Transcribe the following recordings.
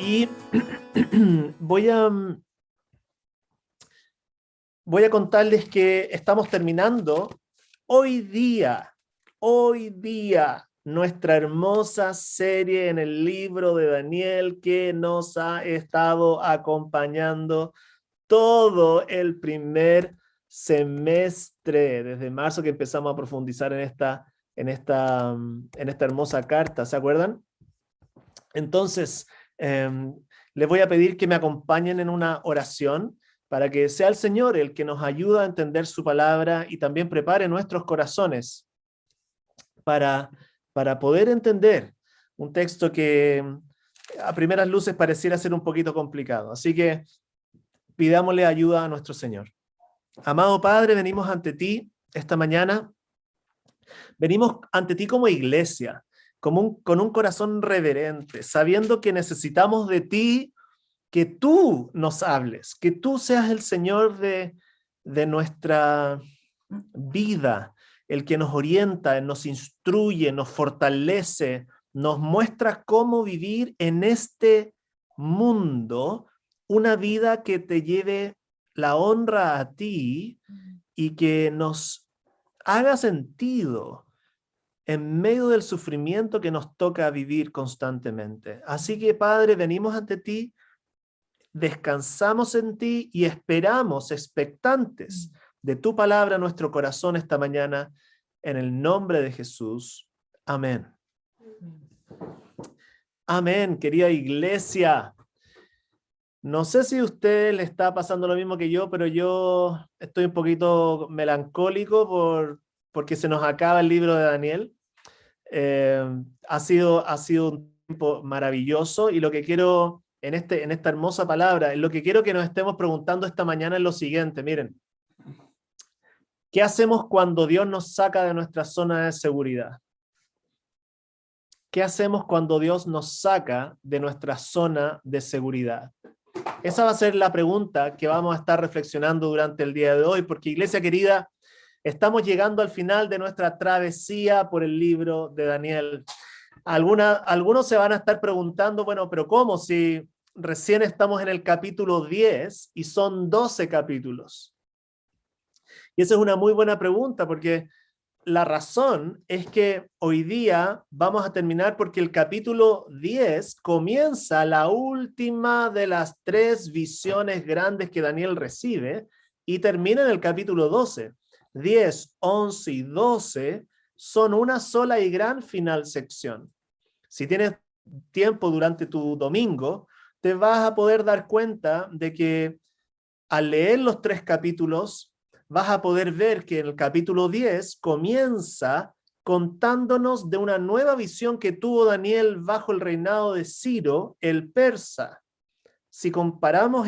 Y voy a, voy a contarles que estamos terminando hoy día, nuestra hermosa serie en el libro de Daniel que nos ha estado acompañando todo el primer semestre, desde marzo que empezamos a profundizar en esta hermosa carta, ¿se acuerdan? Entonces, les voy a pedir que me acompañen en una oración para que sea el Señor el que nos ayude a entender su palabra y también prepare nuestros corazones para, para poder entender un texto que a primeras luces pareciera ser un poquito complicado. Así que pidámosle ayuda a nuestro Señor. Amado Padre, venimos ante ti esta mañana. Venimos ante ti como iglesia, con un corazón reverente, sabiendo que necesitamos de ti, que tú nos hables, que tú seas el Señor de nuestra vida, el que nos orienta, nos instruye, nos fortalece, nos muestra cómo vivir en este mundo una vida que te lleve la honra a ti y que nos haga sentido en medio del sufrimiento que nos toca vivir constantemente. Así que, Padre, venimos ante ti, descansamos en ti y esperamos expectantes de tu palabra en nuestro corazón esta mañana, en el nombre de Jesús. Amén. Amén, querida iglesia. No sé si a usted le está pasando lo mismo que yo, pero yo estoy un poquito melancólico porque se nos acaba el libro de Daniel. Ha sido un tiempo maravilloso y lo que quiero en esta hermosa palabra, lo que quiero que nos estemos preguntando esta mañana es lo siguiente, miren, ¿qué hacemos cuando Dios nos saca de nuestra zona de seguridad? ¿Qué hacemos cuando Dios nos saca de nuestra zona de seguridad? Esa va a ser la pregunta que vamos a estar reflexionando durante el día de hoy, porque iglesia querida, estamos llegando al final de nuestra travesía por el libro de Daniel. Algunos se van a estar preguntando, bueno, pero ¿cómo si recién estamos en el capítulo 10 y son 12 capítulos? Y esa es una muy buena pregunta porque la razón es que hoy día vamos a terminar porque el capítulo 10 comienza la última de las 3 visiones grandes que Daniel recibe y termina en el capítulo 12. 10, 11 y 12 son una sola y gran final sección. Si tienes tiempo durante tu domingo, te vas a poder dar cuenta de que al leer los 3 capítulos, vas a poder ver que en el capítulo 10 comienza contándonos de una nueva visión que tuvo Daniel bajo el reinado de Ciro, el persa. Si comparamos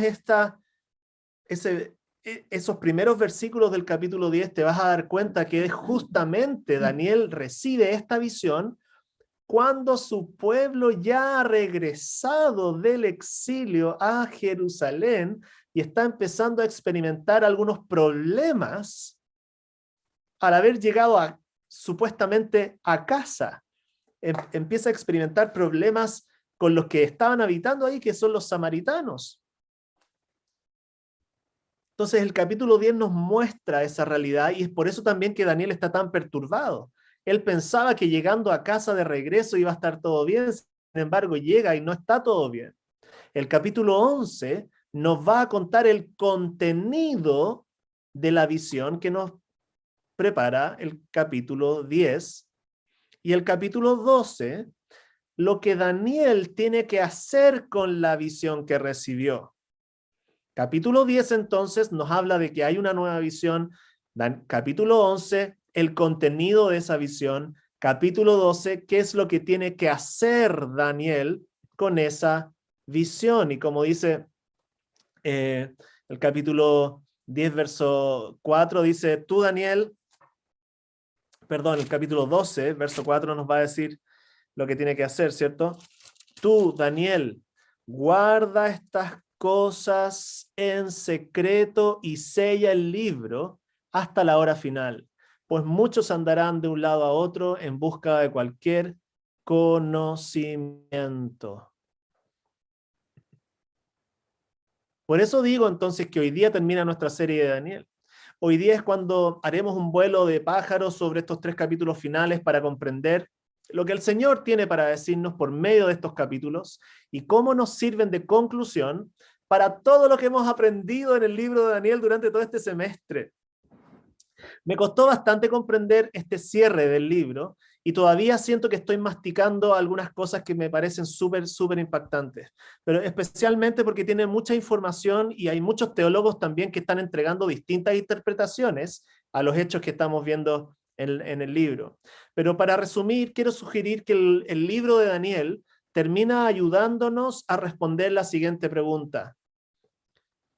esos primeros versículos del capítulo 10, te vas a dar cuenta que justamente Daniel recibe esta visión cuando su pueblo ya ha regresado del exilio a Jerusalén y está empezando a experimentar algunos problemas al haber llegado supuestamente a casa. Empieza a experimentar problemas con los que estaban habitando ahí, que son los samaritanos. Entonces el capítulo 10 nos muestra esa realidad y es por eso también que Daniel está tan perturbado. Él pensaba que llegando a casa de regreso iba a estar todo bien, sin embargo llega y no está todo bien. El capítulo 11 nos va a contar el contenido de la visión que nos prepara el capítulo 10 y el capítulo 12, lo que Daniel tiene que hacer con la visión que recibió. Capítulo 10 entonces nos habla de que hay una nueva visión. Capítulo 11, el contenido de esa visión. Capítulo 12, qué es lo que tiene que hacer Daniel con esa visión. Y como dice el capítulo 10, verso 4, dice, tú Daniel, perdón, el capítulo 12, verso 4 nos va a decir lo que tiene que hacer, ¿cierto? Tú, Daniel, guarda estas cosas en secreto y sella el libro hasta la hora final, pues muchos andarán de un lado a otro en busca de cualquier conocimiento. Por eso digo entonces que hoy día termina nuestra serie de Daniel. Hoy día es cuando haremos un vuelo de pájaros sobre estos 3 capítulos finales para comprender lo que el Señor tiene para decirnos por medio de estos capítulos y cómo nos sirven de conclusión para todo lo que hemos aprendido en el libro de Daniel durante todo este semestre. Me costó bastante comprender este cierre del libro y todavía siento que estoy masticando algunas cosas que me parecen súper impactantes, pero especialmente porque tiene mucha información y hay muchos teólogos también que están entregando distintas interpretaciones a los hechos que estamos viendo en el libro. Pero para resumir, quiero sugerir que el libro de Daniel termina ayudándonos a responder la siguiente pregunta: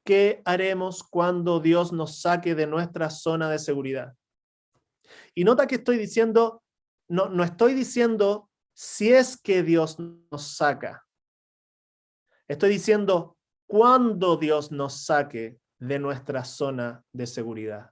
¿qué haremos cuando Dios nos saque de nuestra zona de seguridad? Y nota que estoy diciendo, no estoy diciendo si es que Dios nos saca. Estoy diciendo cuando Dios nos saque de nuestra zona de seguridad.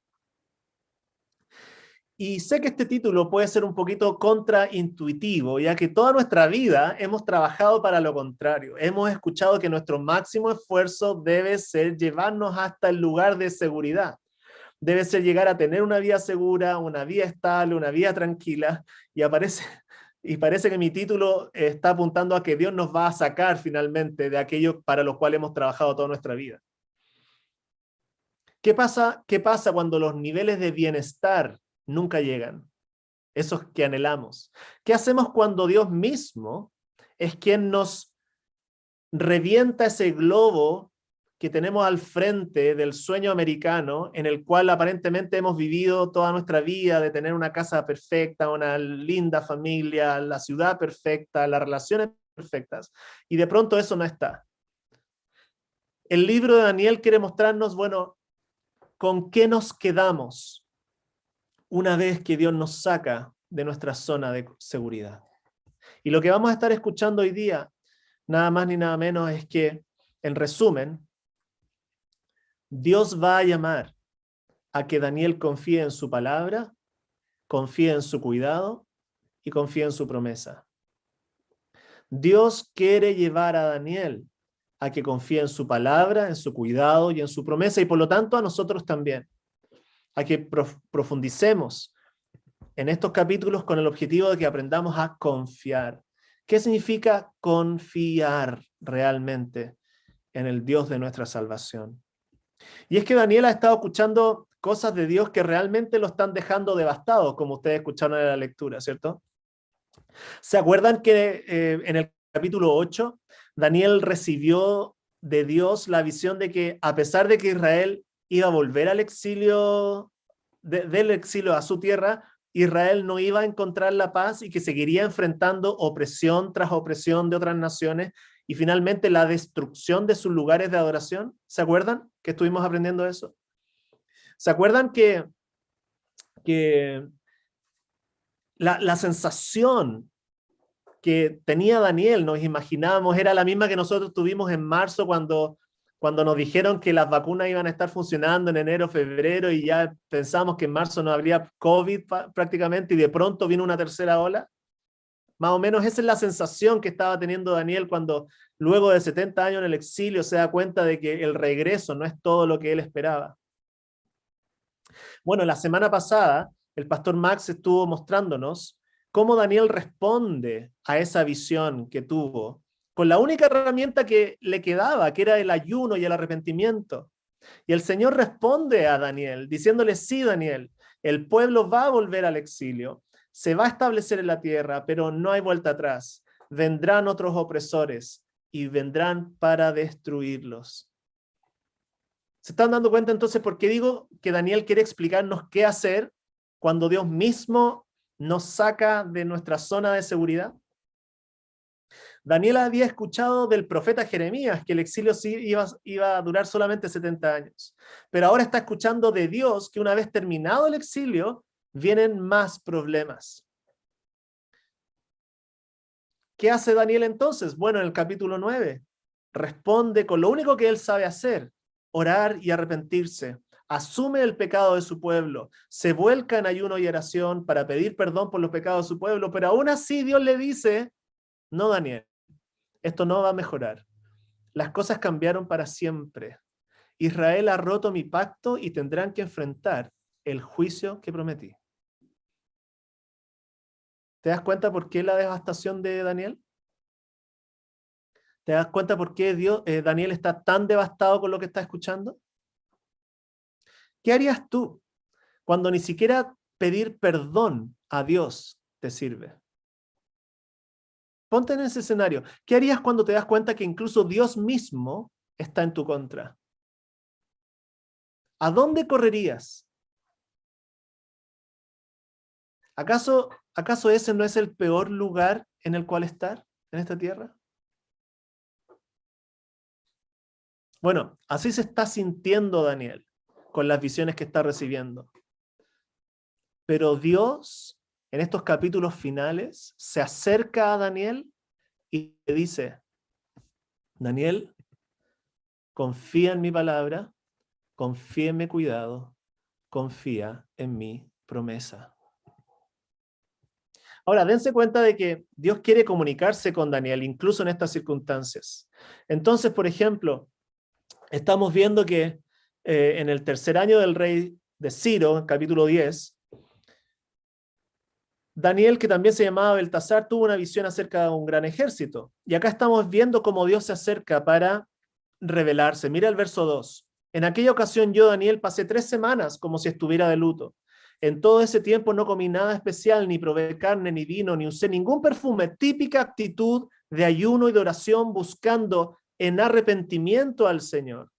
Y sé que este título puede ser un poquito contraintuitivo, ya que toda nuestra vida hemos trabajado para lo contrario. Hemos escuchado que nuestro máximo esfuerzo debe ser llevarnos hasta el lugar de seguridad. Debe ser llegar a tener una vida segura, una vida estable, una vida tranquila, y parece que mi título está apuntando a que Dios nos va a sacar finalmente de aquello para lo cual hemos trabajado toda nuestra vida. ¿Qué pasa cuando los niveles de bienestar nunca llegan? Esos que anhelamos. ¿Qué hacemos cuando Dios mismo es quien nos revienta ese globo que tenemos al frente del sueño americano, en el cual aparentemente hemos vivido toda nuestra vida, de tener una casa perfecta, una linda familia, la ciudad perfecta, las relaciones perfectas, y de pronto eso no está? El libro de Daniel quiere mostrarnos, bueno, ¿con qué nos quedamos una vez que Dios nos saca de nuestra zona de seguridad? Y lo que vamos a estar escuchando hoy día, nada más ni nada menos, es que, en resumen, Dios va a llamar a que Daniel confíe en su palabra, confíe en su cuidado y confíe en su promesa. Dios quiere llevar a Daniel a que confíe en su palabra, en su cuidado y en su promesa, y por lo tanto a nosotros también, a que profundicemos en estos capítulos con el objetivo de que aprendamos a confiar. ¿Qué significa confiar realmente en el Dios de nuestra salvación? Y es que Daniel ha estado escuchando cosas de Dios que realmente lo están dejando devastado, como ustedes escucharon en la lectura, ¿cierto? ¿Se acuerdan que en el capítulo 8, Daniel recibió de Dios la visión de que a pesar de que Israel iba a volver al exilio, del exilio a su tierra, Israel no iba a encontrar la paz y que seguiría enfrentando opresión tras opresión de otras naciones y finalmente la destrucción de sus lugares de adoración? ¿Se acuerdan que estuvimos aprendiendo eso? ¿Se acuerdan que la sensación que tenía Daniel, nos imaginábamos, era la misma que nosotros tuvimos en marzo cuando nos dijeron que las vacunas iban a estar funcionando en enero, febrero, y ya pensamos que en marzo no habría COVID prácticamente, y de pronto vino una tercera ola? Más o menos esa es la sensación que estaba teniendo Daniel cuando luego de 70 años en el exilio se da cuenta de que el regreso no es todo lo que él esperaba. Bueno, la semana pasada el pastor Max estuvo mostrándonos cómo Daniel responde a esa visión que tuvo con la única herramienta que le quedaba, que era el ayuno y el arrepentimiento. Y el Señor responde a Daniel diciéndole: sí, Daniel, el pueblo va a volver al exilio, se va a establecer en la tierra, pero no hay vuelta atrás. Vendrán otros opresores y vendrán para destruirlos. ¿Se están dando cuenta entonces por qué digo que Daniel quiere explicarnos qué hacer cuando Dios mismo nos saca de nuestra zona de seguridad? Daniel había escuchado del profeta Jeremías que el exilio sí iba a durar solamente 70 años, pero ahora está escuchando de Dios que una vez terminado el exilio, vienen más problemas. ¿Qué hace Daniel entonces? Bueno, en el capítulo 9, responde con lo único que él sabe hacer: orar y arrepentirse. Asume el pecado de su pueblo, se vuelca en ayuno y oración para pedir perdón por los pecados de su pueblo, pero aún así Dios le dice: no, Daniel, esto no va a mejorar. Las cosas cambiaron para siempre. Israel ha roto mi pacto y tendrán que enfrentar el juicio que prometí. ¿Te das cuenta por qué la devastación de Daniel? ¿Te das cuenta por qué Daniel está tan devastado con lo que está escuchando? ¿Qué harías tú cuando ni siquiera pedir perdón a Dios te sirve? Ponte en ese escenario. ¿Qué harías cuando te das cuenta que incluso Dios mismo está en tu contra? ¿A dónde correrías? ¿Acaso ese no es el peor lugar en el cual estar en esta tierra? Bueno, así se está sintiendo Daniel con las visiones que está recibiendo. Pero Dios, en estos capítulos finales, se acerca a Daniel y le dice: Daniel, confía en mi palabra, confía en mi cuidado, confía en mi promesa. Ahora, dense cuenta de que Dios quiere comunicarse con Daniel, incluso en estas circunstancias. Entonces, por ejemplo, estamos viendo que en el tercer año del rey de Ciro, capítulo 10, Daniel, que también se llamaba Beltasar, tuvo una visión acerca de un gran ejército. Y acá estamos viendo cómo Dios se acerca para revelarse. Mira el verso 2. En aquella ocasión yo, Daniel, pasé 3 semanas como si estuviera de luto. En todo ese tiempo no comí nada especial, ni probé carne, ni vino, ni usé ningún perfume. Típica actitud de ayuno y de oración buscando en arrepentimiento al Señor.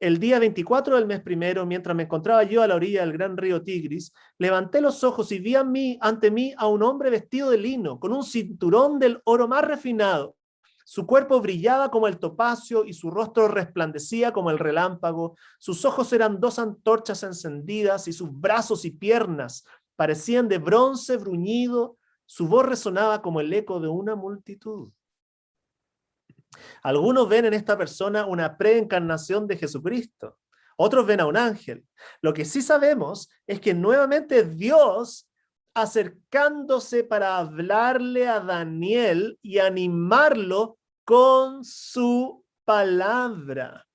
El día 24 del mes primero, mientras me encontraba yo a la orilla del gran río Tigris, levanté los ojos y vi ante mí a un hombre vestido de lino, con un cinturón del oro más refinado. Su cuerpo brillaba como el topacio y su rostro resplandecía como el relámpago. Sus ojos eran 2 antorchas encendidas y sus brazos y piernas parecían de bronce bruñido. Su voz resonaba como el eco de una multitud. Algunos ven en esta persona una preencarnación de Jesucristo. Otros ven a un ángel. Lo que sí sabemos es que nuevamente Dios acercándose para hablarle a Daniel y animarlo con su palabra,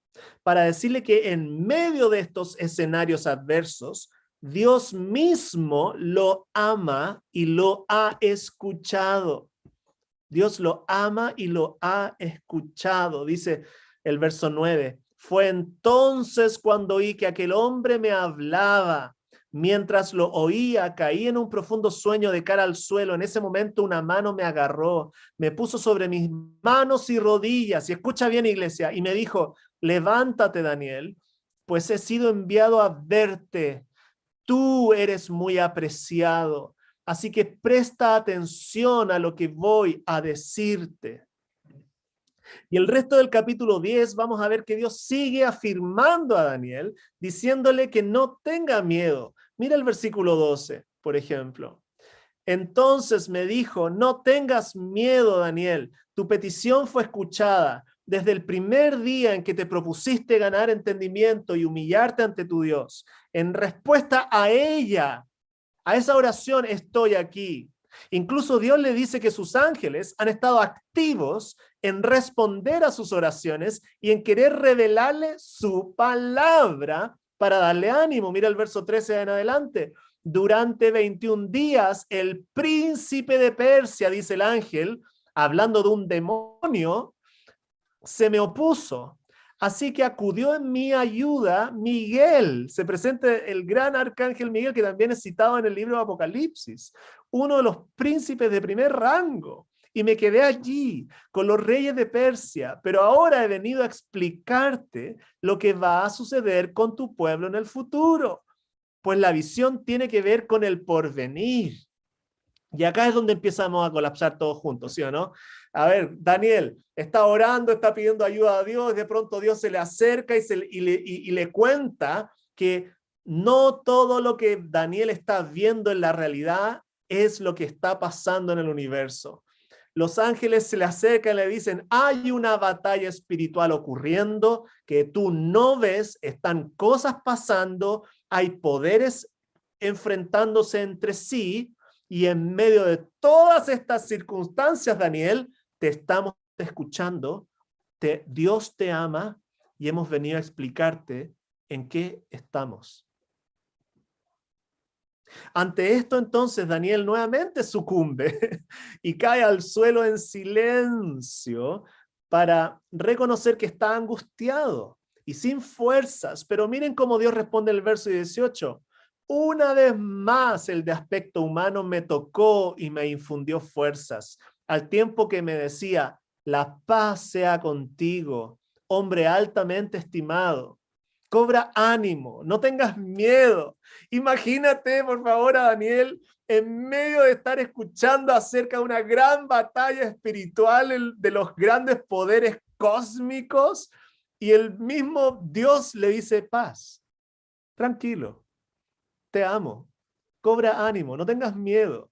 para decirle que en medio de estos escenarios adversos, Dios mismo lo ama y lo ha escuchado. Dios lo ama y lo ha escuchado. Dice el verso 9. Fue entonces cuando oí que aquel hombre me hablaba. Mientras lo oía, caí en un profundo sueño de cara al suelo. En ese momento una mano me agarró, me puso sobre mis manos y rodillas. Y escucha bien, iglesia, y me dijo: levántate, Daniel, pues he sido enviado a verte. Tú eres muy apreciado. Así que presta atención a lo que voy a decirte. Y el resto del capítulo 10 vamos a ver que Dios sigue afirmando a Daniel, diciéndole que no tenga miedo. Mira el versículo 12, por ejemplo. Entonces me dijo: no tengas miedo, Daniel, tu petición fue escuchada. Desde el primer día en que te propusiste ganar entendimiento y humillarte ante tu Dios, en respuesta a ella, a esa oración estoy aquí. Incluso Dios le dice que sus ángeles han estado activos en responder a sus oraciones y en querer revelarle su palabra para darle ánimo. Mira el verso 13 en adelante. Durante 21 días, el príncipe de Persia, dice el ángel, hablando de un demonio, se me opuso. Así que acudió en mi ayuda Miguel. Se presenta el gran arcángel Miguel, que también es citado en el libro de Apocalipsis, uno de los príncipes de primer rango. Y me quedé allí con los reyes de Persia, pero ahora he venido a explicarte lo que va a suceder con tu pueblo en el futuro. Pues la visión tiene que ver con el porvenir. Y acá es donde empezamos a colapsar todos juntos, ¿sí o no? A ver, Daniel está orando, está pidiendo ayuda a Dios, de pronto Dios se le acerca y le cuenta que no todo lo que Daniel está viendo en la realidad es lo que está pasando en el universo. Los ángeles se le acercan y le dicen: hay una batalla espiritual ocurriendo que tú no ves, están cosas pasando, hay poderes enfrentándose entre sí. Y en medio de todas estas circunstancias, Daniel, te estamos escuchando. Dios te ama y hemos venido a explicarte en qué estamos. Ante esto, entonces, Daniel nuevamente sucumbe y cae al suelo en silencio para reconocer que está angustiado y sin fuerzas. Pero miren cómo Dios responde en el verso 18. Una vez más el de aspecto humano me tocó y me infundió fuerzas, al tiempo que me decía, la paz sea contigo, hombre altamente estimado. Cobra ánimo, no tengas miedo. Imagínate, por favor, a Daniel en medio de estar escuchando acerca de una gran batalla espiritual de los grandes poderes cósmicos, y el mismo Dios le dice paz, tranquilo, te amo, cobra ánimo, no tengas miedo.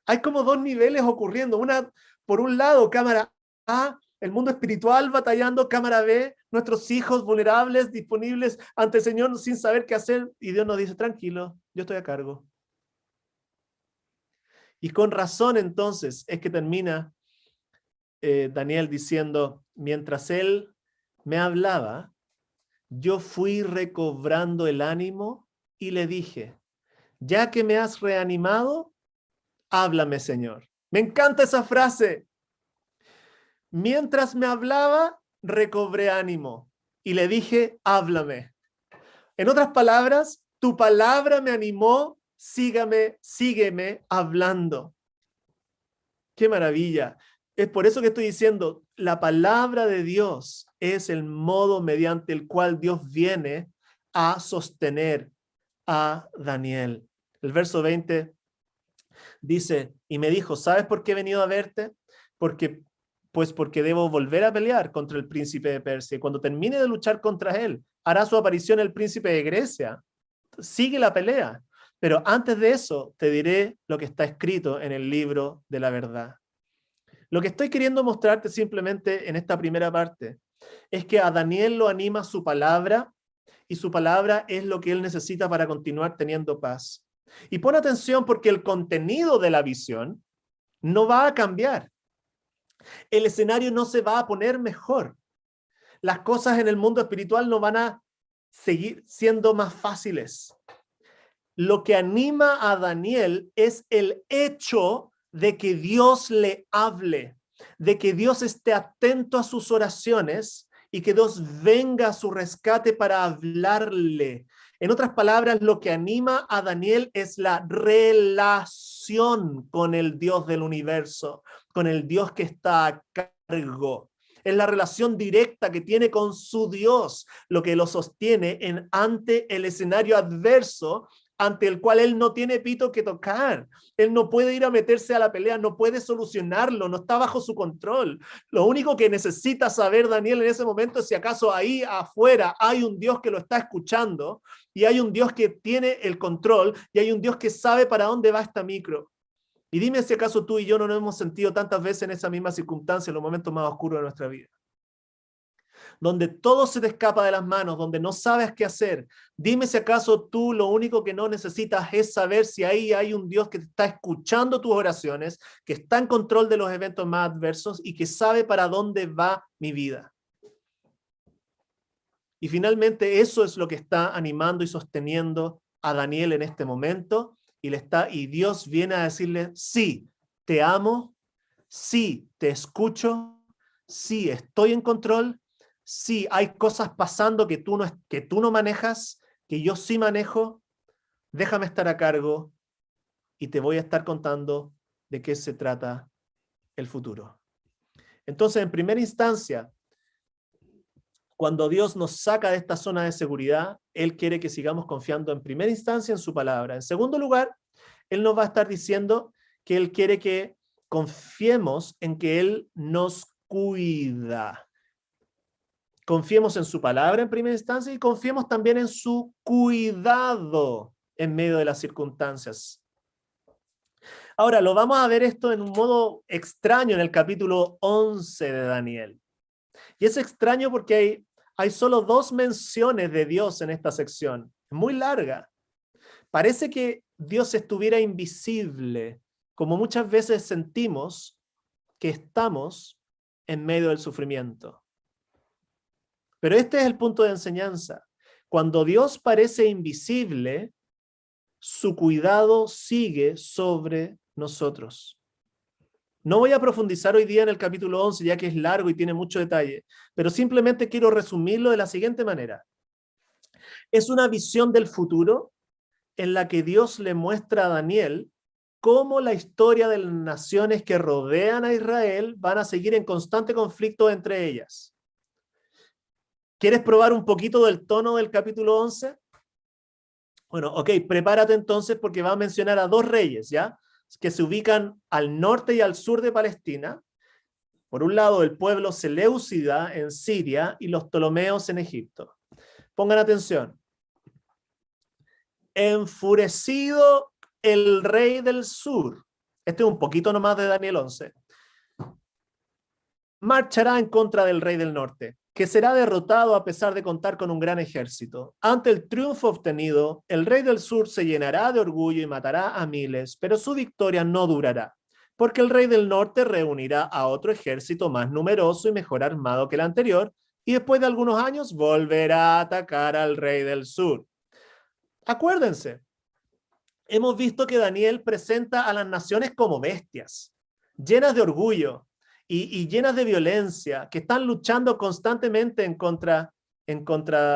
Hay como dos niveles ocurriendo. Una, por un lado, cámara A, el mundo espiritual batallando, cámara B, nuestros hijos vulnerables, disponibles ante el Señor sin saber qué hacer, y Dios nos dice, tranquilo, yo estoy a cargo. Y con razón entonces es que termina Daniel diciendo, mientras él me hablaba, yo fui recobrando el ánimo y le dije, ya que me has reanimado, háblame, Señor. Me encanta esa frase. Mientras me hablaba, recobré ánimo y le dije, háblame. En otras palabras, tu palabra me animó, sígueme hablando. ¡Qué maravilla! Es por eso que estoy diciendo, la palabra de Dios es el modo mediante el cual Dios viene a sostener a Daniel. El verso 20 dice, y me dijo, ¿sabes por qué he venido a verte? Porque debo volver a pelear contra el príncipe de Persia. Y cuando termine de luchar contra él, hará su aparición el príncipe de Grecia. Sigue la pelea. Pero antes de eso, te diré lo que está escrito en el libro de la verdad. Lo que estoy queriendo mostrarte simplemente en esta primera parte es que a Daniel lo anima su palabra, y su palabra es lo que él necesita para continuar teniendo paz. Y pon atención porque el contenido de la visión no va a cambiar. El escenario no se va a poner mejor. Las cosas en el mundo espiritual no van a seguir siendo más fáciles. Lo que anima a Daniel es el hecho de que Dios le hable, de que Dios esté atento a sus oraciones y que Dios venga a su rescate para hablarle. En otras palabras, lo que anima a Daniel es la relación con el Dios del universo, con el Dios que está a cargo. Es la relación directa que tiene con su Dios lo que lo sostiene ante el escenario adverso ante el cual él no tiene pito que tocar. Él no puede ir a meterse a la pelea, no puede solucionarlo, no está bajo su control. Lo único que necesita saber Daniel en ese momento es si acaso ahí afuera hay un Dios que lo está escuchando y hay un Dios que tiene el control y hay un Dios que sabe para dónde va esta micro. Y dime si acaso tú y yo no nos hemos sentido tantas veces en esa misma circunstancia en los momentos más oscuros de nuestra vida, donde todo se te escapa de las manos, donde no sabes qué hacer. Dime si acaso tú lo único que no necesitas es saber si ahí hay un Dios que te está escuchando tus oraciones, que está en control de los eventos más adversos y que sabe para dónde va mi vida. Y finalmente eso es lo que está animando y sosteniendo a Daniel en este momento, y Dios viene a decirle, sí, te amo, sí, te escucho, sí, estoy en control, sí, hay cosas pasando que tú no manejas, que yo sí manejo, déjame estar a cargo y te voy a estar contando de qué se trata el futuro. Entonces, en primera instancia, cuando Dios nos saca de esta zona de seguridad, Él quiere que sigamos confiando en primera instancia en su palabra. En segundo lugar, Él nos va a estar diciendo que Él quiere que confiemos en que Él nos cuida. Confiemos en su palabra en primera instancia y confiemos también en su cuidado en medio de las circunstancias. Ahora, lo vamos a ver esto en un modo extraño en el capítulo 11 de Daniel. Y es extraño porque hay solo 2 menciones de Dios en esta sección, muy larga. Parece que Dios estuviera invisible, como muchas veces sentimos que estamos en medio del sufrimiento. Pero este es el punto de enseñanza. Cuando Dios parece invisible, su cuidado sigue sobre nosotros. No voy a profundizar hoy día en el capítulo 11, ya que es largo y tiene mucho detalle, pero simplemente quiero resumirlo de la siguiente manera. Es una visión del futuro en la que Dios le muestra a Daniel cómo la historia de las naciones que rodean a Israel van a seguir en constante conflicto entre ellas. ¿Quieres probar un poquito del tono del capítulo 11? Bueno, ok, prepárate entonces porque va a mencionar a dos reyes, ¿ya? Que se ubican al norte y al sur de Palestina. Por un lado, el pueblo Seleucida en Siria y los Ptolomeos en Egipto. Pongan atención. Enfurecido el rey del sur. Este es un poquito nomás de Daniel 11. Marchará en contra del rey del norte, que será derrotado a pesar de contar con un gran ejército. Ante el triunfo obtenido, el rey del sur se llenará de orgullo y matará a miles, pero su victoria no durará, porque el rey del norte reunirá a otro ejército más numeroso y mejor armado que el anterior, y después de algunos años volverá a atacar al rey del sur. Acuérdense, hemos visto que Daniel presenta a las naciones como bestias, llenas de orgullo y llenas de violencia, que están luchando constantemente en contra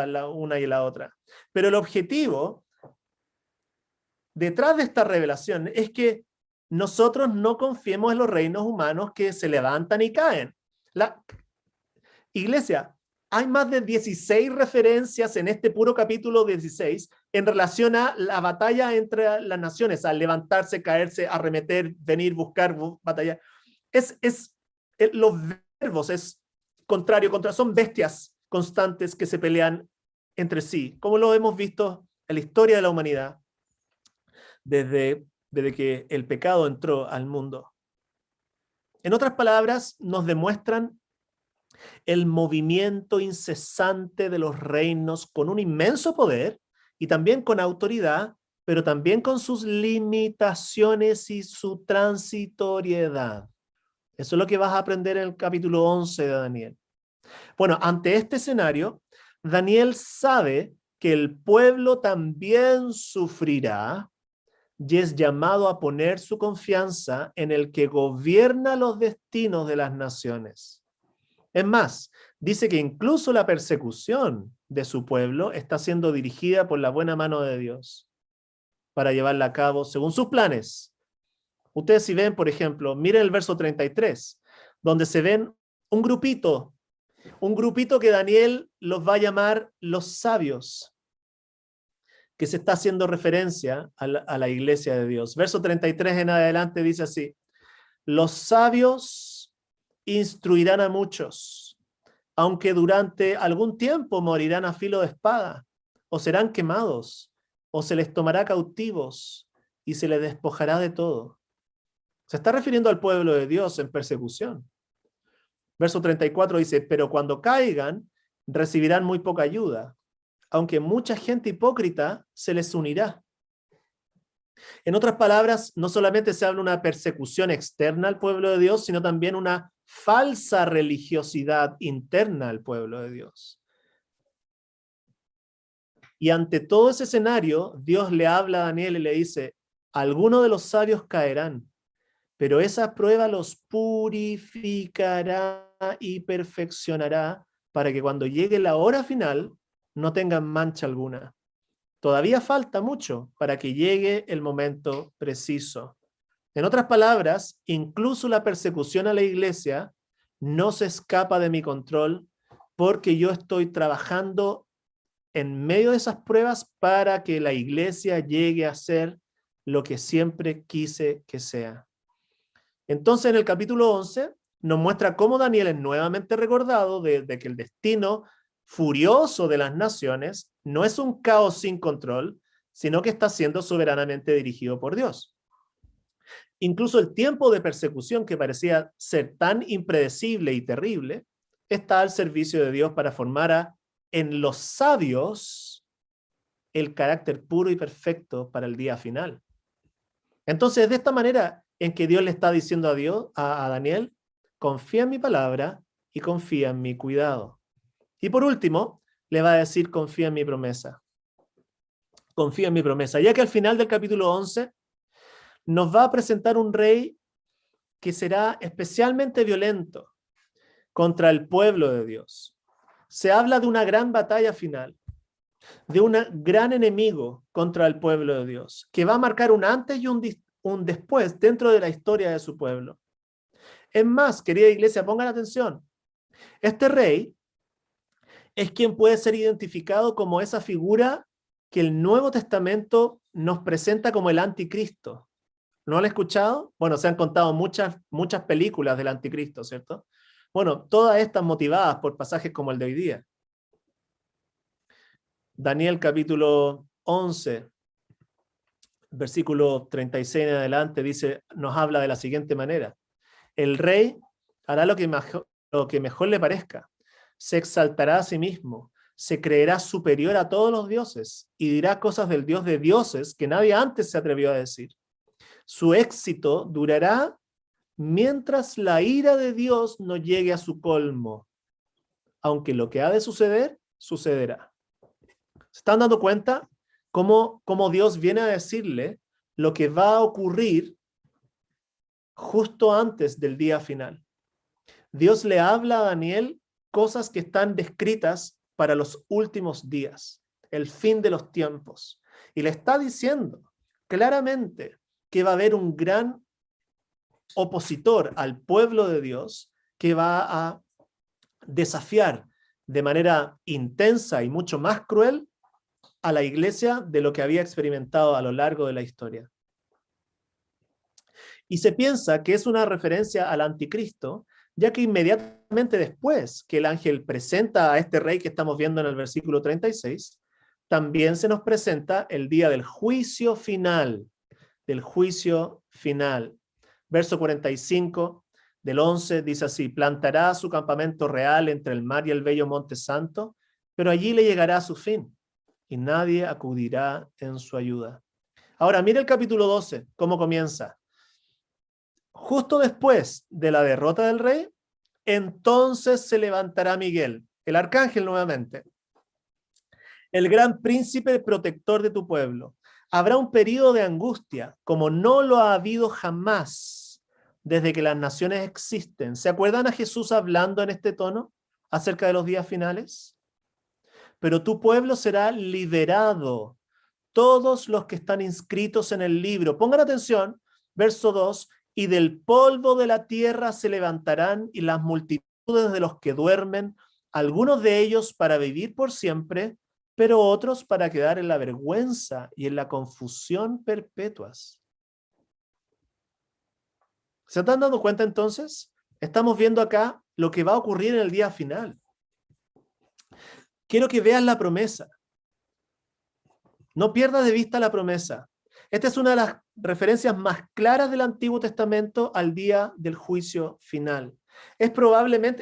la una y la otra. Pero el objetivo detrás de esta revelación es que nosotros no confiemos en los reinos humanos que se levantan y caen. La iglesia, hay más de 16 referencias en este puro capítulo 16 en relación a la batalla entre las naciones, al levantarse, caerse, arremeter, venir, buscar, batallar. Los verbos es contrario, son bestias constantes que se pelean entre sí, como lo hemos visto en la historia de la humanidad desde que el pecado entró al mundo. En otras palabras, nos demuestran el movimiento incesante de los reinos con un inmenso poder y también con autoridad, pero también con sus limitaciones y su transitoriedad. Eso es lo que vas a aprender en el capítulo 11 de Daniel. Bueno, ante este escenario, Daniel sabe que el pueblo también sufrirá y es llamado a poner su confianza en el que gobierna los destinos de las naciones. Es más, dice que incluso la persecución de su pueblo está siendo dirigida por la buena mano de Dios para llevarla a cabo según sus planes. Ustedes si ven, por ejemplo, miren el verso 33, donde se ven un grupito que Daniel los va a llamar los sabios, que se está haciendo referencia a la iglesia de Dios. Verso 33 en adelante dice así: los sabios instruirán a muchos, aunque durante algún tiempo morirán a filo de espada, o serán quemados, o se les tomará cautivos, y se les despojará de todo. Se está refiriendo al pueblo de Dios en persecución. Verso 34 dice, pero cuando caigan, recibirán muy poca ayuda, aunque mucha gente hipócrita se les unirá. En otras palabras, no solamente se habla de una persecución externa al pueblo de Dios, sino también una falsa religiosidad interna al pueblo de Dios. Y ante todo ese escenario, Dios le habla a Daniel y le dice, algunos de los sabios caerán, pero esa prueba los purificará y perfeccionará para que cuando llegue la hora final no tengan mancha alguna. Todavía falta mucho para que llegue el momento preciso. En otras palabras, incluso la persecución a la iglesia no se escapa de mi control porque yo estoy trabajando en medio de esas pruebas para que la iglesia llegue a ser lo que siempre quise que sea. Entonces, en el capítulo 11 nos muestra cómo Daniel es nuevamente recordado de que el destino furioso de las naciones no es un caos sin control, sino que está siendo soberanamente dirigido por Dios. Incluso el tiempo de persecución que parecía ser tan impredecible y terrible, está al servicio de Dios para formar en los sabios el carácter puro y perfecto para el día final. Entonces, de esta manera en que Dios le está diciendo a Daniel, confía en mi palabra y confía en mi cuidado. Y por último, le va a decir, confía en mi promesa. Confía en mi promesa. Ya que al final del capítulo 11 nos va a presentar un rey que será especialmente violento contra el pueblo de Dios. Se habla de una gran batalla final, de un gran enemigo contra el pueblo de Dios, que va a marcar un antes y un después dentro de la historia de su pueblo. Es más, querida iglesia, pongan atención. Este rey es quien puede ser identificado como esa figura que el Nuevo Testamento nos presenta como el anticristo. ¿No lo han escuchado? Bueno, se han contado muchas películas del anticristo, ¿cierto? Bueno, todas estas motivadas por pasajes como el de hoy día. Daniel capítulo 11, versículo 36 en adelante, nos habla de la siguiente manera. El rey hará lo que mejor le parezca. Se exaltará a sí mismo, se creerá superior a todos los dioses y dirá cosas del Dios de dioses que nadie antes se atrevió a decir. Su éxito durará mientras la ira de Dios no llegue a su colmo. Aunque lo que ha de suceder, sucederá. ¿Se están dando cuenta cómo Dios viene a decirle lo que va a ocurrir justo antes del día final? Dios le habla a Daniel cosas que están descritas para los últimos días, el fin de los tiempos. Y le está diciendo claramente que va a haber un gran opositor al pueblo de Dios que va a desafiar de manera intensa y mucho más cruel a la iglesia de lo que había experimentado a lo largo de la historia. Y se piensa que es una referencia al anticristo, ya que inmediatamente después que el ángel presenta a este rey que estamos viendo en el versículo 36, también se nos presenta el día del juicio final, Verso 45 del 11 dice así: plantará su campamento real entre el mar y el bello monte santo, pero allí le llegará a su fin, y nadie acudirá en su ayuda. Ahora, mire el capítulo 12, cómo comienza. Justo después de la derrota del rey, entonces se levantará Miguel, el arcángel nuevamente, el gran príncipe protector de tu pueblo. Habrá un periodo de angustia como no lo ha habido jamás desde que las naciones existen. ¿Se acuerdan a Jesús hablando en este tono acerca de los días finales? Pero tu pueblo será liberado, todos los que están inscritos en el libro. Pongan atención, verso 2, y del polvo de la tierra se levantarán y las multitudes de los que duermen, algunos de ellos para vivir por siempre, pero otros para quedar en la vergüenza y en la confusión perpetuas. ¿Se están dando cuenta entonces? Estamos viendo acá lo que va a ocurrir en el día final. Quiero que vean la promesa. No pierdas de vista la promesa. Esta es una de las referencias más claras del Antiguo Testamento al día del juicio final. Es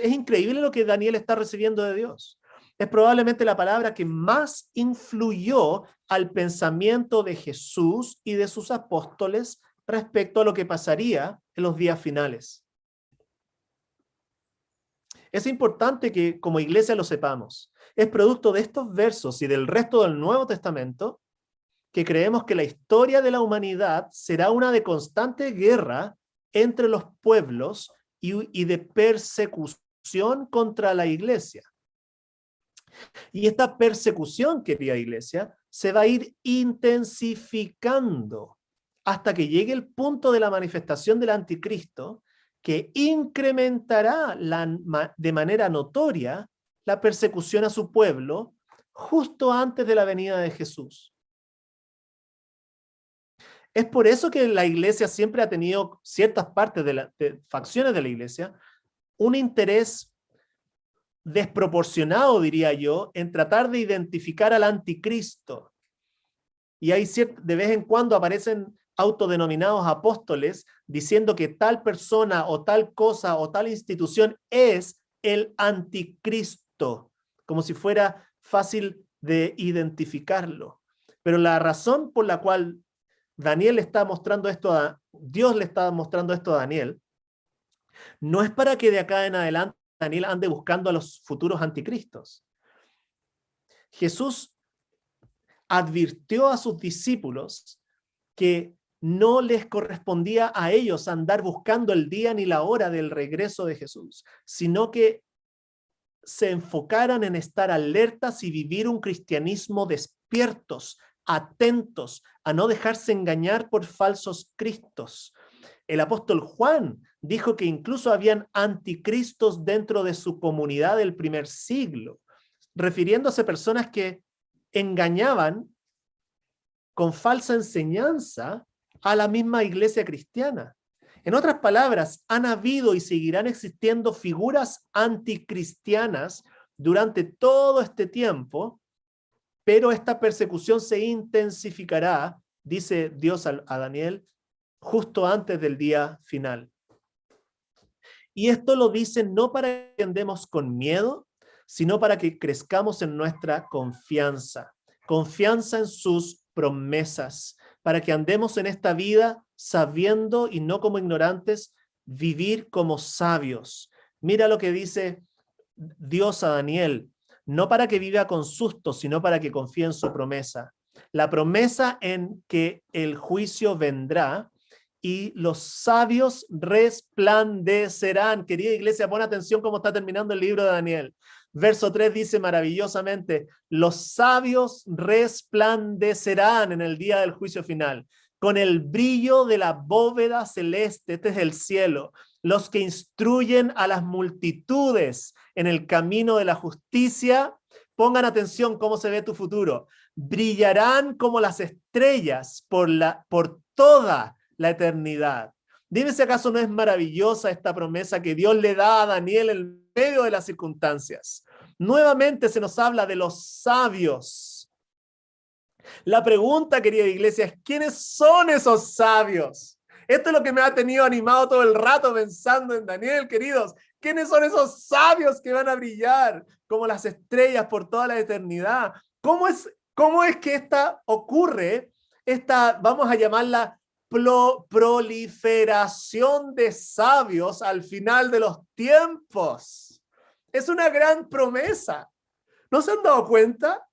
increíble lo que Daniel está recibiendo de Dios. Es probablemente la palabra que más influyó al pensamiento de Jesús y de sus apóstoles respecto a lo que pasaría en los días finales. Es importante que como iglesia lo sepamos. Es producto de estos versos y del resto del Nuevo Testamento que creemos que la historia de la humanidad será una de constante guerra entre los pueblos y de persecución contra la iglesia. Y esta persecución, querida iglesia, se va a ir intensificando hasta que llegue el punto de la manifestación del anticristo, que incrementará de manera notoria la persecución a su pueblo justo antes de la venida de Jesús. Es por eso que la iglesia siempre ha tenido ciertas partes de facciones de la iglesia, un interés desproporcionado, diría yo, en tratar de identificar al anticristo. Y hay de vez en cuando aparecen autodenominados apóstoles diciendo que tal persona o tal cosa o tal institución es el anticristo, como si fuera fácil de identificarlo. Pero la razón por la cual Dios le está mostrando esto a Daniel, no es para que de acá en adelante Daniel ande buscando a los futuros anticristos. Jesús advirtió a sus discípulos que no les correspondía a ellos andar buscando el día ni la hora del regreso de Jesús, sino que se enfocaran en estar alertas y vivir un cristianismo despiertos, atentos, a no dejarse engañar por falsos cristos. El apóstol Juan dijo que incluso habían anticristos dentro de su comunidad del primer siglo, refiriéndose a personas que engañaban con falsa enseñanza a la misma iglesia cristiana. En otras palabras, han habido y seguirán existiendo figuras anticristianas durante todo este tiempo, pero esta persecución se intensificará, dice Dios a Daniel, justo antes del día final. Y esto lo dice no para que andemos con miedo, sino para que crezcamos en nuestra confianza en sus promesas, para que andemos en esta vida sabiendo y no como ignorantes, vivir como sabios. Mira lo que dice Dios a Daniel, no para que viva con susto, sino para que confíe en su promesa. La promesa en que el juicio vendrá y los sabios resplandecerán. Querida iglesia, pon atención cómo está terminando el libro de Daniel. Verso 3 dice maravillosamente, los sabios resplandecerán en el día del juicio final, con el brillo de la bóveda celeste, este es el cielo, los que instruyen a las multitudes en el camino de la justicia. Pongan atención cómo se ve tu futuro. Brillarán como las estrellas por toda la eternidad. Dime si acaso no es maravillosa esta promesa que Dios le da a Daniel en medio de las circunstancias. Nuevamente se nos habla de los sabios. La pregunta, querida iglesia, es ¿quiénes son esos sabios? Esto es lo que me ha tenido animado todo el rato pensando en Daniel, queridos. ¿Quiénes son esos sabios que van a brillar como las estrellas por toda la eternidad? ¿Cómo es que esta ocurre? Vamos a llamarla proliferación de sabios al final de los tiempos. Es una gran promesa. ¿No se han dado cuenta?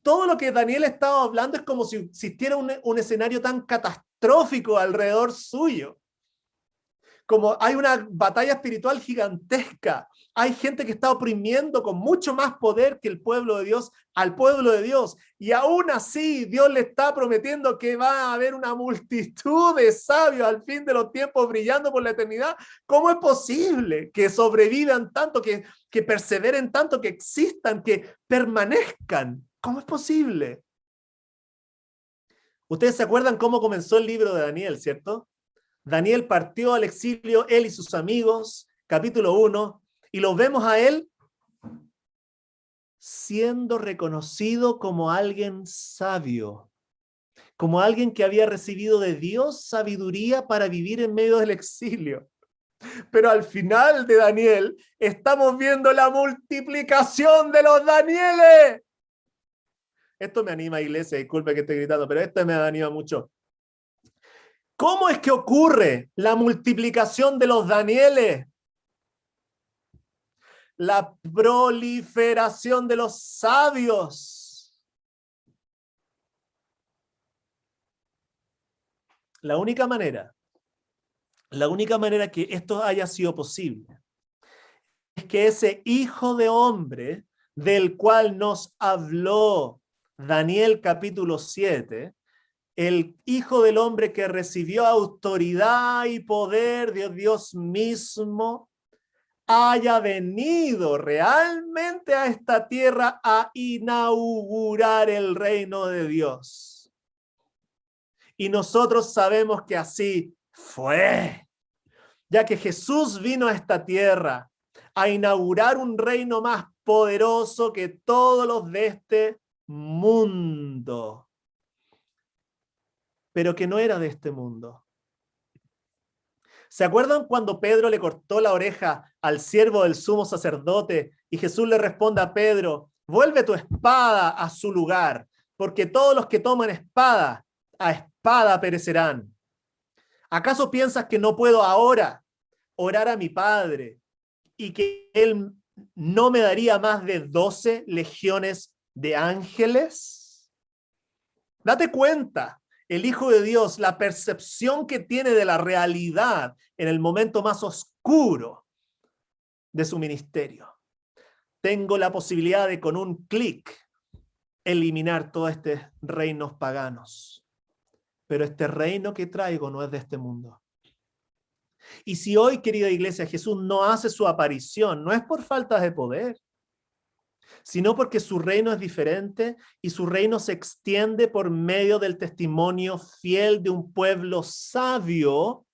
Todo lo que Daniel estaba hablando es como si existiera un escenario tan catastrófico alrededor suyo. Como hay una batalla espiritual gigantesca. Hay gente que está oprimiendo con mucho más poder que el pueblo de Dios al pueblo de Dios. Y aún así Dios le está prometiendo que va a haber una multitud de sabios al fin de los tiempos brillando por la eternidad. ¿Cómo es posible que sobrevivan tanto, que perseveren tanto, que existan, que permanezcan? ¿Cómo es posible? Ustedes se acuerdan cómo comenzó el libro de Daniel, ¿cierto? Daniel partió al exilio, él y sus amigos, capítulo 1, y lo vemos a él siendo reconocido como alguien sabio, como alguien que había recibido de Dios sabiduría para vivir en medio del exilio. Pero al final de Daniel estamos viendo la multiplicación de los Danieles. Esto me anima, iglesia, disculpe que esté gritando, pero esto me anima mucho. ¿Cómo es que ocurre la multiplicación de los Danieles? La proliferación de los sabios. La única manera que esto haya sido posible es que ese hijo de hombre del cual nos habló Daniel capítulo 7, el hijo del hombre que recibió autoridad y poder de Dios mismo, haya venido realmente a esta tierra a inaugurar el reino de Dios. Y nosotros sabemos que así fue, ya que Jesús vino a esta tierra a inaugurar un reino más poderoso que todos los de este mundo, pero que no era de este mundo. ¿Se acuerdan cuando Pedro le cortó la oreja al siervo del sumo sacerdote y Jesús le responde a Pedro, vuelve tu espada a su lugar, porque todos los que toman espada, a espada perecerán? ¿Acaso piensas que no puedo ahora orar a mi Padre y que Él no me daría más de 12 legiones de ángeles. Date cuenta, el Hijo de Dios, la percepción que tiene de la realidad en el momento más oscuro de su ministerio. Tengo la posibilidad de con un clic eliminar todos estos reinos paganos. Pero este reino que traigo no es de este mundo. Y si hoy, querida iglesia, Jesús no hace su aparición, no es por falta de poder, sino porque su reino es diferente y su reino se extiende por medio del testimonio fiel de un pueblo sabio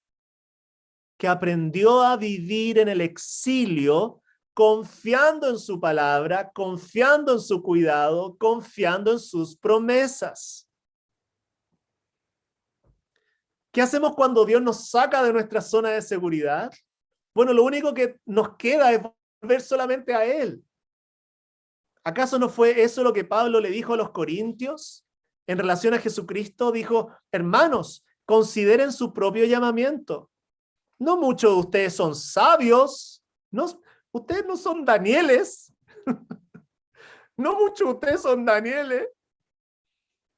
que aprendió a vivir en el exilio, confiando en su palabra, confiando en su cuidado, confiando en sus promesas. ¿Qué hacemos cuando Dios nos saca de nuestra zona de seguridad? Bueno, lo único que nos queda es volver solamente a Él. ¿Acaso no fue eso lo que Pablo le dijo a los corintios en relación a Jesucristo? Dijo, hermanos, consideren su propio llamamiento. No muchos de ustedes son sabios, no, ustedes no son Danieles. No muchos de ustedes son Danieles.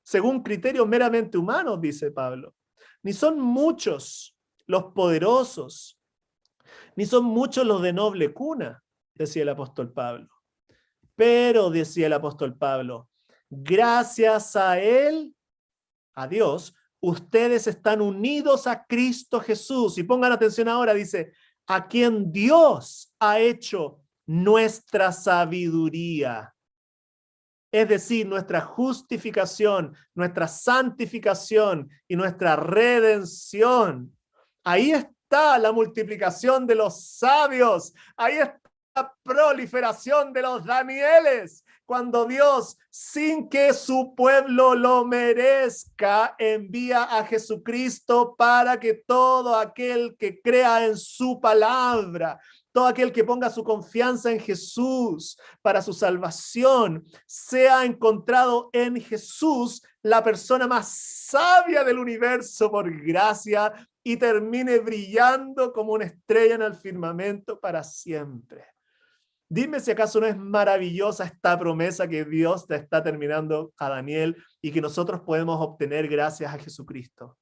Según criterios meramente humanos, dice Pablo. Ni son muchos los poderosos, ni son muchos los de noble cuna, decía el apóstol Pablo. Pero, decía el apóstol Pablo, gracias a Él, a Dios, ustedes están unidos a Cristo Jesús. Y pongan atención ahora, dice, a quien Dios ha hecho nuestra sabiduría. Es decir, nuestra justificación, nuestra santificación y nuestra redención. Ahí está la multiplicación de los sabios. Ahí está la proliferación de los Danieles. Cuando Dios, sin que su pueblo lo merezca, envía a Jesucristo para que todo aquel que crea en su palabra, todo aquel que ponga su confianza en Jesús para su salvación, sea encontrado en Jesús la persona más sabia del universo por gracia y termine brillando como una estrella en el firmamento para siempre. Dime si acaso no es maravillosa esta promesa que Dios te está terminando a Daniel y que nosotros podemos obtener gracias a Jesucristo.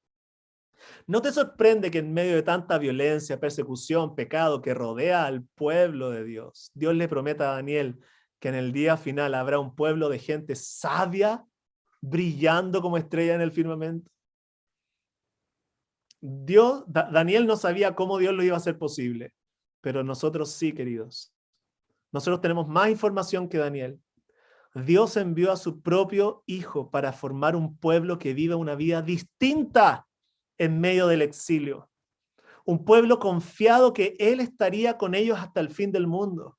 ¿No te sorprende que en medio de tanta violencia, persecución, pecado que rodea al pueblo de Dios, Dios le prometa a Daniel que en el día final habrá un pueblo de gente sabia brillando como estrella en el firmamento? Daniel no sabía cómo Dios lo iba a hacer posible, pero nosotros sí, queridos. Nosotros tenemos más información que Daniel. Dios envió a su propio Hijo para formar un pueblo que viva una vida distinta en medio del exilio. Un pueblo confiado que Él estaría con ellos hasta el fin del mundo.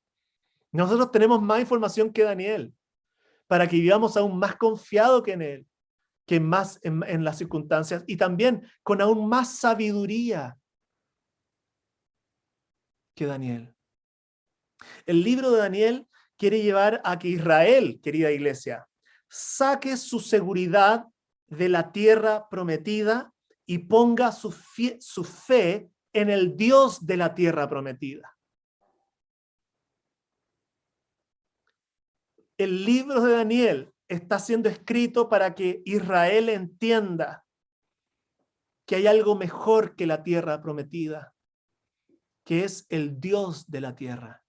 Nosotros tenemos más información que Daniel para que vivamos aún más confiado que en Él, que más en las circunstancias y también con aún más sabiduría que Daniel. El libro de Daniel quiere llevar a que Israel, querida iglesia, saque su seguridad de la tierra prometida y ponga su fe en el Dios de la tierra prometida. El libro de Daniel está siendo escrito para que Israel entienda que hay algo mejor que la tierra prometida, que es el Dios de la tierra.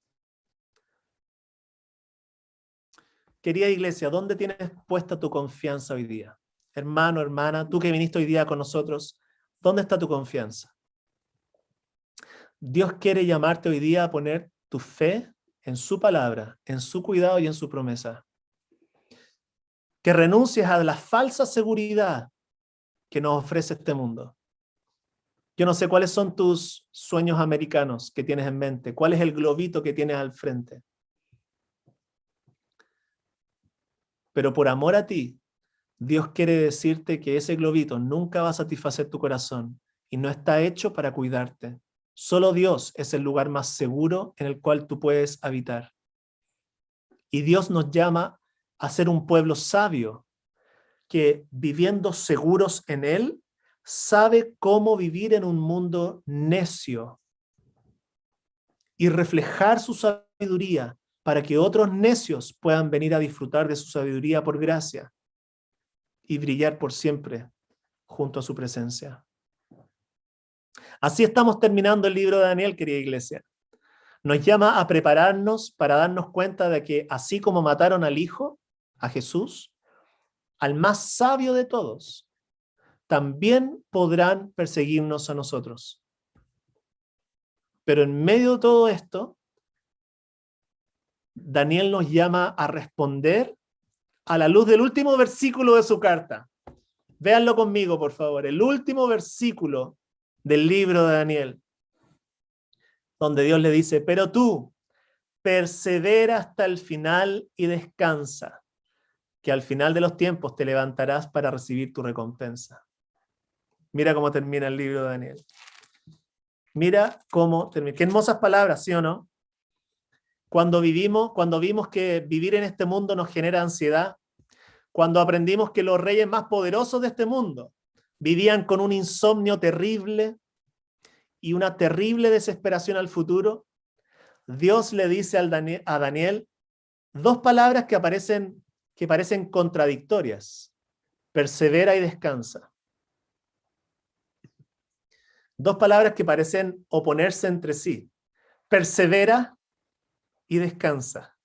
Querida iglesia, ¿dónde tienes puesta tu confianza hoy día? Hermano, hermana, tú que viniste hoy día con nosotros, ¿dónde está tu confianza? Dios quiere llamarte hoy día a poner tu fe en su palabra, en su cuidado y en su promesa. Que renuncies a la falsa seguridad que nos ofrece este mundo. Yo no sé cuáles son tus sueños americanos que tienes en mente, cuál es el globito que tienes al frente. Pero por amor a ti, Dios quiere decirte que ese globito nunca va a satisfacer tu corazón y no está hecho para cuidarte. Solo Dios es el lugar más seguro en el cual tú puedes habitar. Y Dios nos llama a ser un pueblo sabio que, viviendo seguros en Él, sabe cómo vivir en un mundo necio y reflejar su sabiduría para que otros necios puedan venir a disfrutar de su sabiduría por gracia y brillar por siempre junto a su presencia. Así estamos terminando el libro de Daniel, querida iglesia. Nos llama a prepararnos para darnos cuenta de que así como mataron al Hijo, a Jesús, al más sabio de todos, también podrán perseguirnos a nosotros. Pero en medio de todo esto, Daniel nos llama a responder a la luz del último versículo de su carta. Véanlo conmigo, por favor. El último versículo del libro de Daniel, donde Dios le dice, pero tú persevera hasta el final y descansa, que al final de los tiempos te levantarás para recibir tu recompensa. Mira cómo termina el libro de Daniel. Mira cómo termina. Qué hermosas palabras, ¿sí o no? Cuando vimos que vivir en este mundo nos genera ansiedad, cuando aprendimos que los reyes más poderosos de este mundo vivían con un insomnio terrible y una terrible desesperación al futuro, Dios le dice a Daniel dos palabras que parecen contradictorias: persevera y descansa. Dos palabras que parecen oponerse entre sí: persevera y descansa.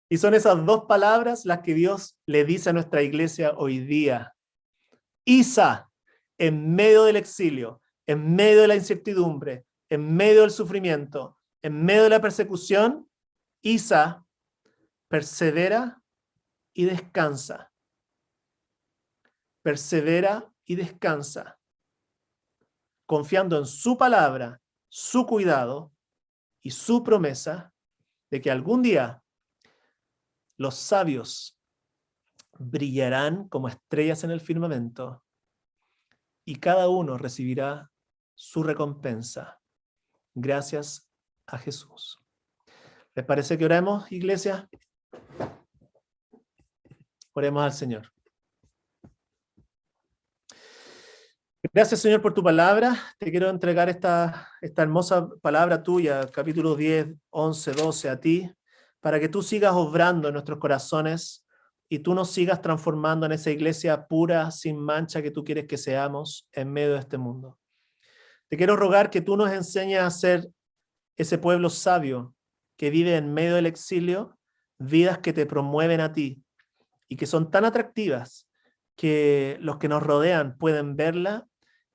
Y son esas dos palabras las que Dios le dice a nuestra iglesia hoy día. Isa, en medio del exilio, en medio de la incertidumbre, en medio del sufrimiento, en medio de la persecución, Isa persevera y descansa. Persevera y descansa, confiando en su palabra, su cuidado y su promesa de que algún día los sabios brillarán como estrellas en el firmamento y cada uno recibirá su recompensa gracias a Jesús. ¿Les parece que oremos, iglesia? Oremos al Señor. Gracias, Señor, por tu palabra. Te quiero entregar esta hermosa palabra tuya, capítulos 10, 11, 12, a ti, para que tú sigas obrando en nuestros corazones y tú nos sigas transformando en esa iglesia pura, sin mancha que tú quieres que seamos en medio de este mundo. Te quiero rogar que tú nos enseñes a ser ese pueblo sabio que vive en medio del exilio, vidas que te promueven a ti y que son tan atractivas que los que nos rodean pueden verla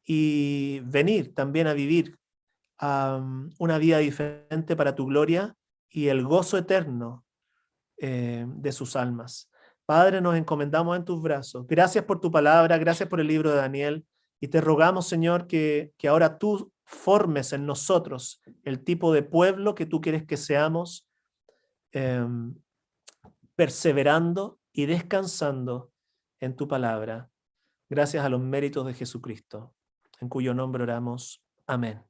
y venir también a vivir una vida diferente para tu gloria y el gozo eterno de sus almas. Padre, nos encomendamos en tus brazos. Gracias por tu palabra, gracias por el libro de Daniel, y te rogamos, Señor, que ahora tú formes en nosotros el tipo de pueblo que tú quieres que seamos, perseverando y descansando en tu palabra, gracias a los méritos de Jesucristo, en cuyo nombre oramos. Amén.